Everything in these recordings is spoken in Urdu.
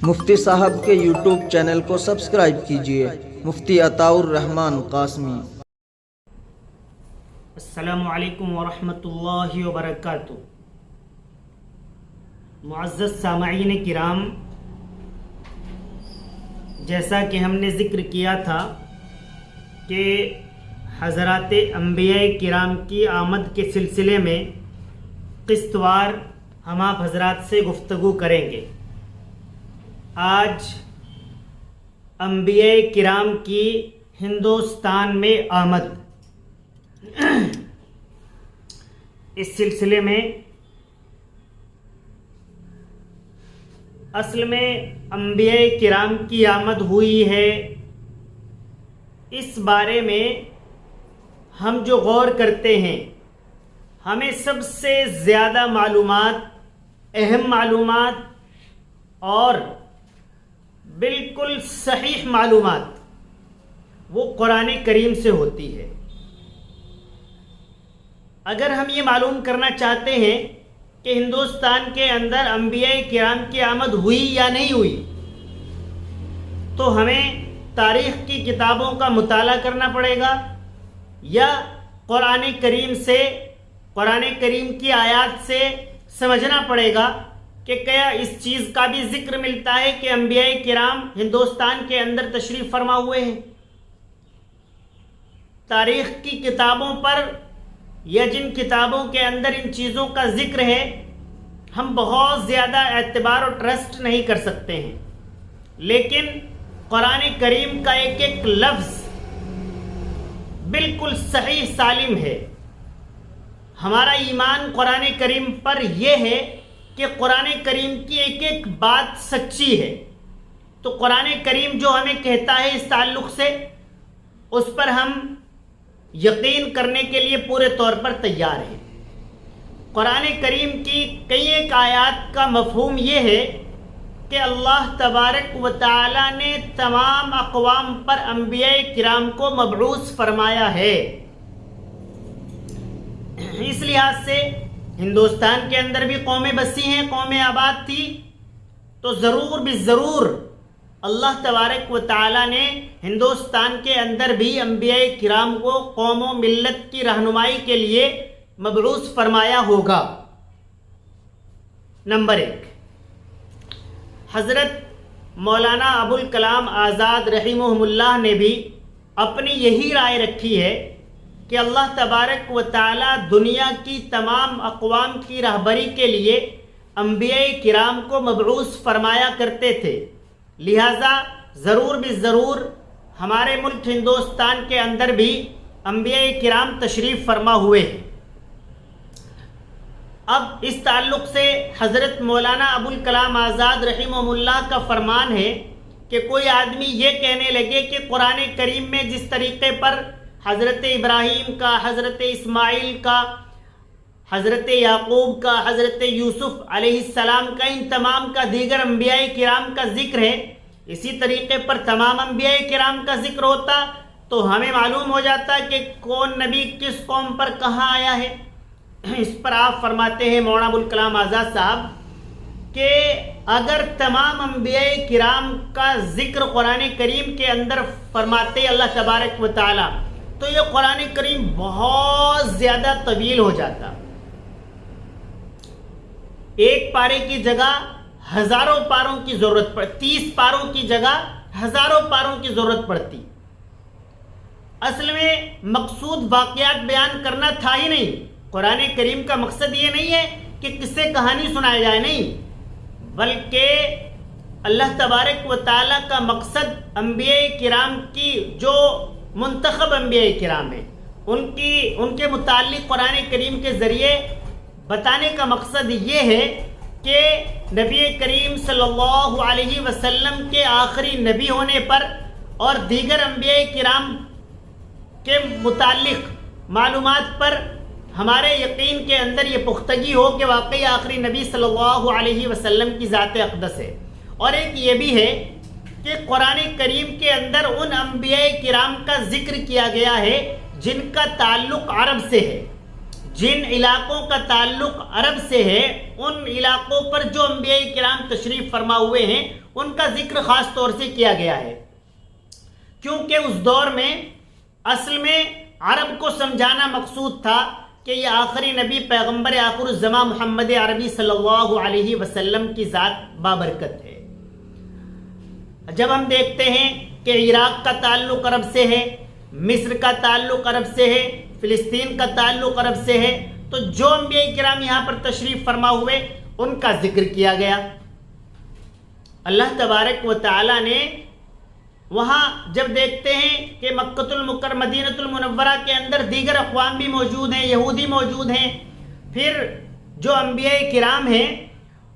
مفتی صاحب کے یوٹیوب چینل کو سبسکرائب کیجیے، مفتی عطاء الرحمن قاسمی۔ السلام علیکم ورحمۃ اللہ وبرکاتہ۔ معزز سامعین کرام، جیسا کہ ہم نے ذکر کیا تھا کہ حضرات انبیاء کرام کی آمد کے سلسلے میں قسط وار ہم آپ حضرات سے گفتگو کریں گے۔ آج انبیاء کرام کی ہندوستان میں آمد، اس سلسلے میں اصل میں انبیاء کرام کی آمد ہوئی ہے، اس بارے میں ہم جو غور کرتے ہیں ہمیں سب سے زیادہ معلومات، اہم معلومات اور بالکل صحیح معلومات وہ قرآن کریم سے ہوتی ہے۔ اگر ہم یہ معلوم کرنا چاہتے ہیں کہ ہندوستان کے اندر انبیاء کرام کی آمد ہوئی یا نہیں ہوئی، تو ہمیں تاریخ کی کتابوں کا مطالعہ کرنا پڑے گا یا قرآن کریم سے، قرآن کریم کی آیات سے سمجھنا پڑے گا کہ کیا اس چیز کا بھی ذکر ملتا ہے کہ انبیاء کرام ہندوستان کے اندر تشریف فرما ہوئے ہیں۔ تاریخ کی کتابوں پر یا جن کتابوں کے اندر ان چیزوں کا ذکر ہے ہم بہت زیادہ اعتبار اور ٹرسٹ نہیں کر سکتے ہیں، لیکن قرآن کریم کا ایک ایک لفظ بالکل صحیح سالم ہے۔ ہمارا ایمان قرآن کریم پر یہ ہے کہ قرآن کریم کی ایک ایک بات سچی ہے، تو قرآن کریم جو ہمیں کہتا ہے اس تعلق سے، اس پر ہم یقین کرنے کے لیے پورے طور پر تیار ہیں۔ قرآن کریم کی کئی ایک آیات کا مفہوم یہ ہے کہ اللہ تبارک و تعالی نے تمام اقوام پر انبیاء کرام کو مبعوث فرمایا ہے۔ اس لحاظ سے ہندوستان کے اندر بھی قومیں بسی ہیں، قومیں آباد تھی، تو ضرور بھی ضرور اللہ تبارک و تعالی نے ہندوستان کے اندر بھی انبیاء کرام کو قوم و ملت کی رہنمائی کے لیے مبعوث فرمایا ہوگا۔ نمبر 1، حضرت مولانا ابوالکلام آزاد رحمہ اللہ نے بھی اپنی یہی رائے رکھی ہے کہ اللہ تبارک و تعالی دنیا کی تمام اقوام کی رہبری کے لیے انبیاء کرام کو مبعوث فرمایا کرتے تھے، لہذا ضرور بھی ضرور ہمارے ملک ہندوستان کے اندر بھی انبیاء کرام تشریف فرما ہوئے ہیں۔ اب اس تعلق سے حضرت مولانا ابوالکلام آزاد رحمہ اللہ کا فرمان ہے کہ کوئی آدمی یہ کہنے لگے کہ قرآن کریم میں جس طریقے پر حضرت ابراہیم کا، حضرت اسماعیل کا، حضرت یعقوب کا، حضرت یوسف علیہ السلام کا، ان تمام کا، دیگر انبیاء کرام کا ذکر ہے، اسی طریقے پر تمام انبیاء کرام کا ذکر ہوتا تو ہمیں معلوم ہو جاتا کہ کون نبی کس قوم پر کہاں آیا ہے۔ اس پر آپ فرماتے ہیں مولانا ابوالکلام آزاد صاحب کہ اگر تمام انبیاء کرام کا ذکر قرآن کریم کے اندر فرماتے اللہ تبارک و تعالی تو یہ قرآن کریم بہت زیادہ طویل ہو جاتا، ایک پارے کی جگہ ہزاروں پاروں کی ضرورت پڑتی، 30 پاروں کی جگہ ہزاروں پاروں کی ضرورت پڑتی۔ اصل میں مقصود واقعات بیان کرنا تھا ہی نہیں، قرآن کریم کا مقصد یہ نہیں ہے کہ قصے کہانی سنائے جائے، نہیں، بلکہ اللہ تبارک و تعالیٰ کا مقصد انبیاء کرام کی جو منتخب انبیاء کرام ہیں ان کے متعلق قرآن کریم کے ذریعے بتانے کا مقصد یہ ہے کہ نبی کریم صلی اللہ علیہ وسلم کے آخری نبی ہونے پر اور دیگر انبیاء کرام کے متعلق معلومات پر ہمارے یقین کے اندر یہ پختگی ہو کہ واقعی آخری نبی صلی اللہ علیہ وسلم کی ذات اقدس ہے۔ اور ایک یہ بھی ہے کہ قرآن کریم کے اندر ان انبیاء کرام کا ذکر کیا گیا ہے جن کا تعلق عرب سے ہے، جن علاقوں کا تعلق عرب سے ہے، ان علاقوں پر جو انبیاء کرام تشریف فرما ہوئے ہیں ان کا ذکر خاص طور سے کیا گیا ہے، کیونکہ اس دور میں اصل میں عرب کو سمجھانا مقصود تھا کہ یہ آخری نبی پیغمبر آخر الزمان محمد عربی صلی اللہ علیہ وسلم کی ذات بابرکت ہے۔ جب ہم دیکھتے ہیں کہ عراق کا تعلق عرب سے ہے، مصر کا تعلق عرب سے ہے، فلسطین کا تعلق عرب سے ہے، تو جو انبیاء کرام یہاں پر تشریف فرما ہوئے ان کا ذکر کیا گیا۔ اللہ تبارک و تعالی نے وہاں جب دیکھتے ہیں کہ مکۃ المکرمہ مدینۃ المنورہ کے اندر دیگر اقوام بھی موجود ہیں، یہودی موجود ہیں، پھر جو انبیاء کرام ہیں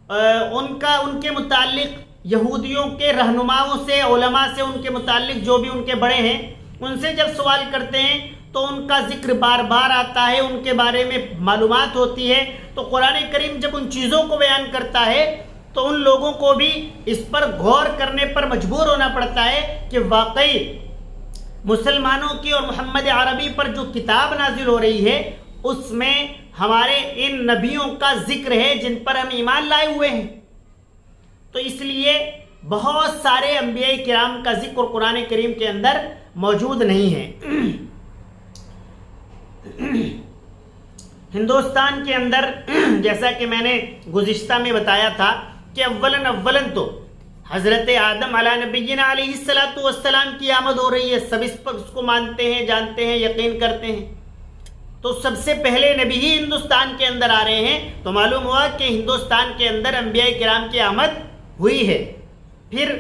ان کے متعلق یہودیوں کے رہنماؤں سے، علماء سے، ان کے متعلق جو بھی ان کے بڑے ہیں ان سے جب سوال کرتے ہیں تو ان کا ذکر بار بار آتا ہے، ان کے بارے میں معلومات ہوتی ہے۔ تو قرآن کریم جب ان چیزوں کو بیان کرتا ہے تو ان لوگوں کو بھی اس پر غور کرنے پر مجبور ہونا پڑتا ہے کہ واقعی مسلمانوں کی اور محمد عربی پر جو کتاب نازل ہو رہی ہے اس میں ہمارے ان نبیوں کا ذکر ہے جن پر ہم ایمان لائے ہوئے ہیں۔ تو اس لیے بہت سارے انبیاء کرام کا ذکر قرآن کریم کے اندر موجود نہیں ہے۔ ہندوستان کے اندر جیسا کہ میں نے گزشتہ میں بتایا تھا کہ اولن تو حضرت آدم علیہ نبینا علیہ السلام کی آمد ہو رہی ہے، سب اس کو مانتے ہیں، جانتے ہیں، یقین کرتے ہیں۔ تو سب سے پہلے نبی ہی ہندوستان کے اندر آ رہے ہیں، تو معلوم ہوا کہ ہندوستان کے اندر انبیاء کرام کی آمد ہوئی ہے۔ پھر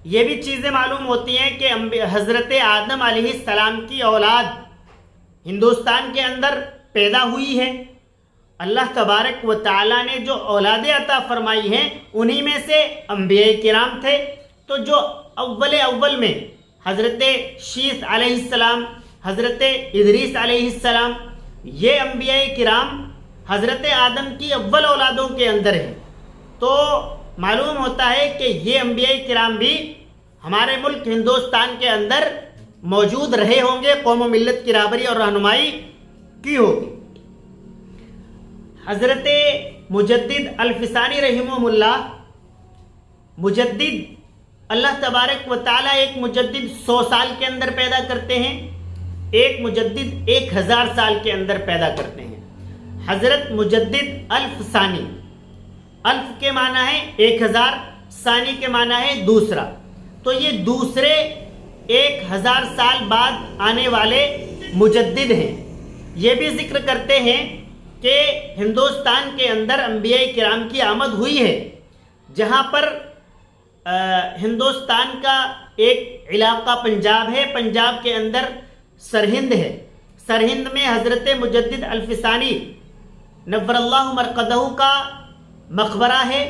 یہ بھی چیزیں معلوم ہوتی ہیں کہ حضرت آدم علیہ السلام کی اولاد ہندوستان کے اندر پیدا ہوئی ہے۔ اللہ تبارک و تعالیٰ نے جو اولادیں عطا فرمائی ہیں انہی میں سے انبیاء کرام تھے۔ تو جو اول میں حضرت شیث علیہ السلام، حضرت ادریس علیہ السلام، یہ انبیاء کرام حضرت آدم کی اول اولادوں کے اندر ہیں۔ تو معلوم ہوتا ہے کہ یہ انبیاء کرام بھی ہمارے ملک ہندوستان کے اندر موجود رہے ہوں گے، قوم و ملت کی رہبری اور رہنمائی کی ہوگی۔ حضرت مجدد الفسانی رحمہ اللہ، مجدد اللہ تبارک و تعالیٰ ایک مجدد 100 سال کے اندر پیدا کرتے ہیں، ایک مجدد 1000 سال کے اندر پیدا کرتے ہیں۔ حضرت مجدد الف ثانی، الف کے معنی ہے 1000، ثانی کے معنی ہے دوسرا، تو یہ دوسرے 1000 سال بعد آنے والے مجدد ہیں۔ یہ بھی ذکر کرتے ہیں کہ ہندوستان کے اندر انبیاء کرام کی آمد ہوئی ہے، جہاں پر ہندوستان کا ایک علاقہ پنجاب ہے، پنجاب کے اندر سرہند ہے، سرہند میں حضرت مجدد الفسانی نور اللہ مرقدہ کا مقبرہ ہے۔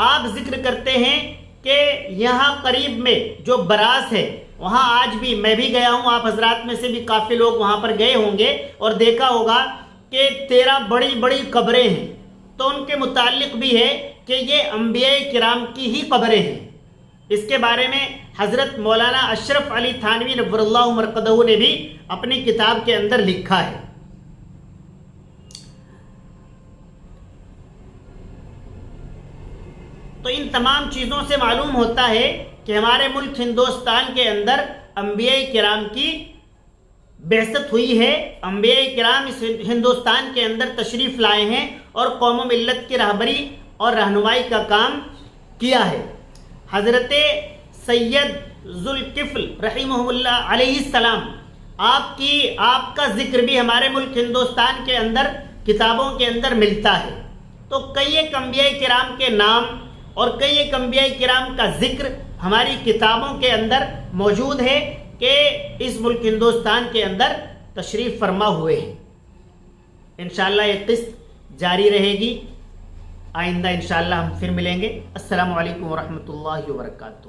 آپ ذکر کرتے ہیں کہ یہاں قریب میں جو براس ہے وہاں آج بھی میں بھی گیا ہوں، آپ حضرات میں سے بھی کافی لوگ وہاں پر گئے ہوں گے اور دیکھا ہوگا کہ 13 بڑی بڑی قبریں ہیں، تو ان کے متعلق بھی ہے کہ یہ انبیاء کرام کی ہی قبریں ہیں۔ اس کے بارے میں حضرت مولانا اشرف علی تھانوی نور اللہ مرقدہ نے بھی اپنی کتاب کے اندر لکھا ہے۔ تو ان تمام چیزوں سے معلوم ہوتا ہے کہ ہمارے ملک ہندوستان کے اندر انبیاء کرام کی بعثت ہوئی ہے، انبیاء کرام اس ہندوستان کے اندر تشریف لائے ہیں اور قوم و ملت کی رہبری اور رہنمائی کا کام کیا ہے۔ حضرت سید ذوالکفل رحمہ اللہ علیہ السلام، آپ کا ذکر بھی ہمارے ملک ہندوستان کے اندر کتابوں کے اندر ملتا ہے۔ تو کئی ایک انبیاء کرام کے نام اور کئی ایک انبیاء کرام کا ذکر ہماری کتابوں کے اندر موجود ہے کہ اس ملک ہندوستان کے اندر تشریف فرما ہوئے ہیں۔ انشاءاللہ یہ قسط جاری رہے گی، آئندہ انشاءاللہ ہم پھر ملیں گے۔ السلام علیکم ورحمۃ اللہ وبرکاتہ۔